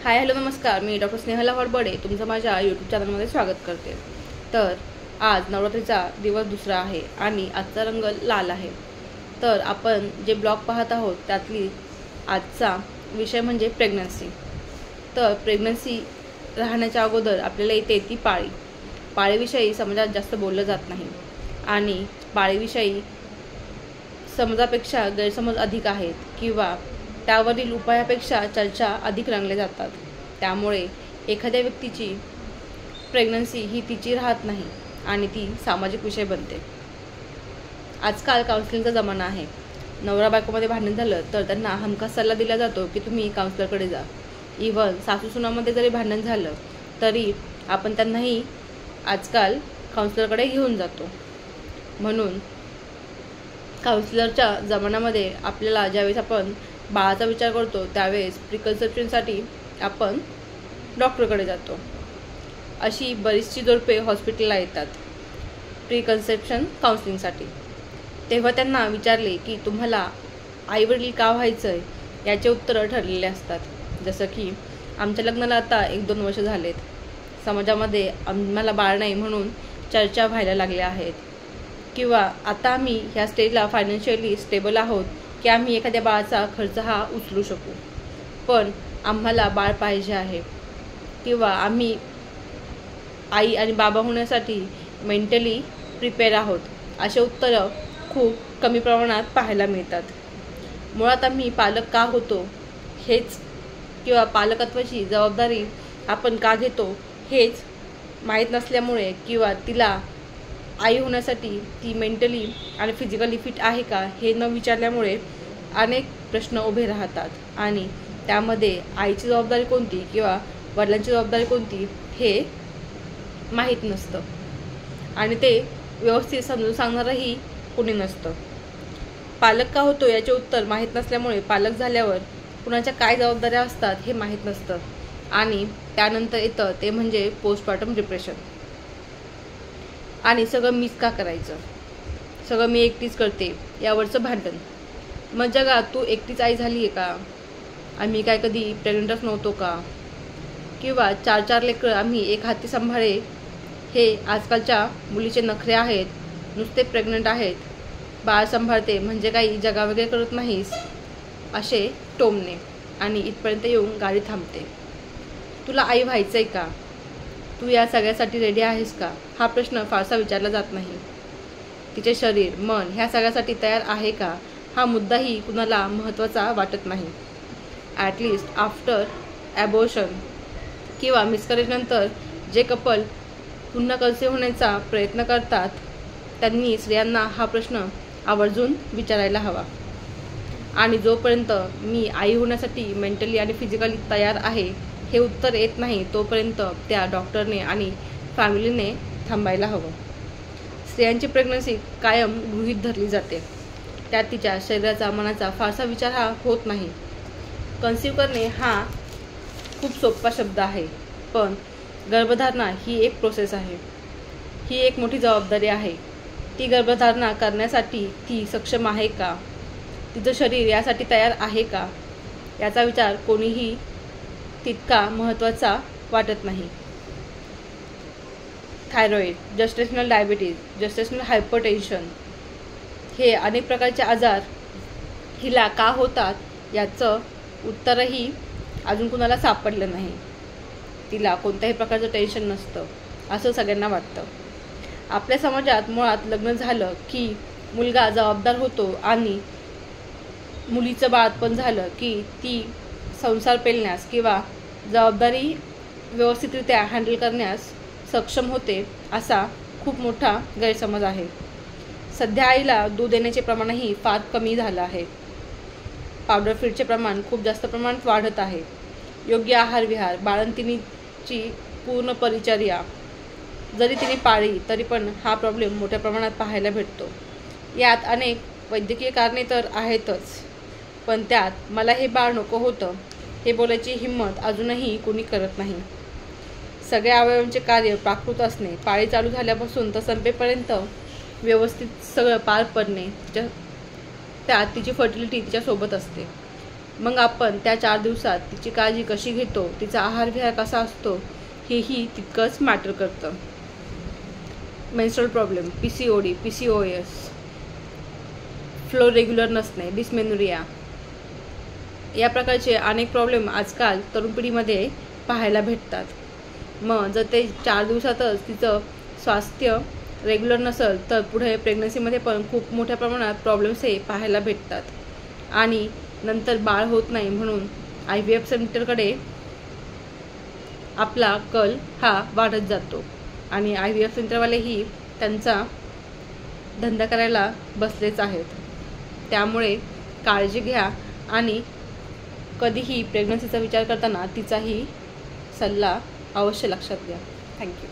Hi hello नमस्कार, मी doctor Snehala वडबडे तुमचं माझ्या यूट्यूब चॅनलमध्ये स्वागत करते। तर आज नवरात्रीचा दिवस दुसरा आहे आणि आजचा रंग लाल आहे। तर आपण जे ब्लॉग पाहत आहोत त्यातली आजचा विषय म्हणजे प्रेग्नन्सी। तर प्रेग्नन्सी राहण्याच्या अगोदर आपल्याला येते ती पाळीविषयी समाजात जास्त बोललं जात नाही आणि पाळीविषयी समजापेक्षा गैरसमज अधिक आहेत किंवा त्यावरील उपायापेक्षा चर्चा अधिक रंगल्या जातात। त्यामुळे एखाद्या व्यक्तीची प्रेग्नन्सी ही तिची राहत नाही आणि ती सामाजिक विषय बनते। आजकाल काउन्सिलिंगचा जमाना आहे। नवरा बायकोमध्ये भांडण झालं तर त्यांना हमखास सल्ला दिला जातो की तुम्ही काउन्सिलरकडे जा। इव्हन सासू सुनामध्ये जरी भांडण झालं तरी आपण त्यांनाही आजकाल काउन्सिलरकडे घेऊन जातो। म्हणून काउन्सिलरच्या जमान्यामध्ये आपल्याला ज्यावेळेस आपण बाळाचा विचार करतो त्यावेळेस प्रिकन्सेप्शनसाठी आपण डॉक्टरकडे जातो। अशी बरीचशी जोडपे हॉस्पिटलला येतात प्रिकन्सेप्शन काउन्सिलिंगसाठी। तेव्हा त्यांना विचारले की तुम्हाला आईवडील का व्हायचं आहे याचे उत्तरं ठरलेले असतात। जसं की आमच्या लग्नाला आता 1-2 वर्ष झालेत, समाजामध्ये आम्हाला बाळ नाही म्हणून चर्चा व्हायला लागल्या आहेत, किंवा आता आम्ही ह्या स्टेजला फायनान्शियली स्टेबल आहोत की आम्ही एखाद्या बाळाचा खर्च हा उचलू शकू, पण आम्हाला बाळ पाहिजे आहे, किंवा आम्ही आई आणि बाबा होण्यासाठी मेंटली प्रिपेअर आहोत। असे उत्तरं खूप कमी प्रमाणात पाहायला मिळतात। मुळात आम्ही पालक का होतो हेच, किंवा पालकत्वाची जबाबदारी आपण का घेतो हेच माहीत नसल्यामुळे, किंवा तिला आई होण्यासाठी ती मेंटली आणि फिजिकली फिट आहे का हे न विचारल्यामुळे अनेक प्रश्न उभे राहतात आणि त्यामध्ये आईची जबाबदारी कोणती किंवा वडिलांची जबाबदारी कोणती हे माहीत नसतं आणि ते व्यवस्थित समजून सांगणारही कोणी नसतं। पालक का होतो याचे उत्तर माहीत नसल्यामुळे पालक झाल्यावर कुणाच्या काय जबाबदाऱ्या असतात हे माहीत नसतं आणि त्यानंतर येतं ते म्हणजे पोस्टपार्टम डिप्रेशन। आणि सगळं मीच का करायचं, सगळं मी एकटीच करते यावरचं भांडण। मग जगात तू एकटीच आई झाली आहे का? आम्ही काय कधी प्रेग्नंटच नव्हतो का? किंवा 4-4 लेकरं आम्ही एक हाती सांभाळे हे आजकालच्या मुलीचे नखरे आहेत। नुसते प्रेग्नंट आहेत, बाळ सांभाळते म्हणजे काही जगा वगैरे करत नाहीस असे टोमणे, आणि इथपर्यंत येऊन गाडी थांबते। तुला आई व्हायचं आहे का? तू या सगळ्यासाठी रेडी आहेस का? हा प्रश्न फारसा विचारला जात नाही। तिचे शरीर मन ह्या सगळ्यासाठी तयार आहे का हा मुद्दाही कुणाला महत्त्वाचा वाटत नाही। ॲटलिस्ट आफ्टर ॲबॉर्शन किंवा मिसकॅरेजनंतर जे कपल पुन्हा कन्सीव्ह होण्याचा प्रयत्न करतात त्यांनी स्त्रियांना हा प्रश्न आवर्जून विचारायला हवा। आणि जोपर्यंत मी आई होण्यासाठी मेंटली आणि फिजिकली तयार आहे हे उत्तर येत नाही तोपर्यंत त्या डॉक्टरने आणि फॅमिलीने थांबायला हवं। स्त्रियांची प्रेग्नन्सी कायम गृहीत धरली जाते, त्यात तिच्या शरीराचा मनाचा फारसा विचार हा होत नाही। कन्सीव्ह करणे हा खूप सोपा शब्द आहे, पण गर्भधारणा ही एक प्रोसेस आहे, ही एक मोठी जबाबदारी आहे। ती गर्भधारणा करण्यासाठी ती सक्षम आहे का? तिचं शरीर यासाठी तयार आहे का याचा विचार कोणीही तितका महत्त्वाचा वाटत नाही। Thyroid, gestational diabetes, gestational hypertension हे अनेक प्रकारचे आजार हिला का होतात याचं उत्तरही अजून कुणाला सापडलं नाही। तिला कोणत्याही प्रकारचं टेन्शन नसतं असं सगळ्यांना वाटतं। आपल्या समाजात मुळात लग्न झालं की मुलगा जबाबदार होतो आणि मुलीचं बाळपण झालं की ती संसार पेलण्यास किंवा जबाबदारी व्यवस्थितरित्या हँडल करण्यास सक्षम होते असा खूप मोठा गैरसमज आहे। सध्या आईला दूध देण्याचे प्रमाणही फार कमी झालं आहे। पावडर फीडचे प्रमाण खूप जास्त प्रमाणात वाढत आहे। योग्य आहार विहार, बाळंतिणीची पूर्ण परिचर्या जरी तिने पाळली तरी पण हा प्रॉब्लेम मोठ्या प्रमाणात पाहायला भेटतो। यात अनेक वैद्यकीय कारणे तर आहेतच, पण त्यात मला हे बाळ नको होतं हे बोलायची हिंमत अजूनही कोणी करत नाही। सगळ्या अवयवांचे कार्य प्राकृत असणे, पाळी चालू झाल्यापासून तर संपेपर्यंत व्यवस्थित सगळं पार पडणे, त्यात तिची फर्टिलिटी तिच्यासोबत असते। मग आपण त्या 4 दिवसात तिची काळजी कशी घेतो, तिचा आहार विहार कसा असतो, हेही तितकंच मॅटर करतं. Menstrual problem, PCOD, PCOS, flow regular नसणे, डिस्मेनोरिया या प्रकारचे अनेक प्रॉब्लेम आजकाल तरुण पिढीमध्ये पाहायला भेटतात. मग जर ते 4 दिवसातच तिचं स्वास्थ्य रेग्युलर नसेल तर पुढे प्रेग्नन्सीमध्ये पण खूप मोठ्या प्रमाणात प्रॉब्लेम्स हे पाहायला भेटतात. आणि नंतर बाळ होत नाही म्हणून IVF सेंटरकडे आपला कल हा वाढत जातो. आणि IVF सेंटरवालेही त्यांचा धंदा करायला बसलेच आहेत. त्यामुळे काळजी घ्या आणि कधीही प्रेग्नन्सीचा विचार करताना तिचाही सल्ला अवश्य लक्षात घ्या. थँक्यू.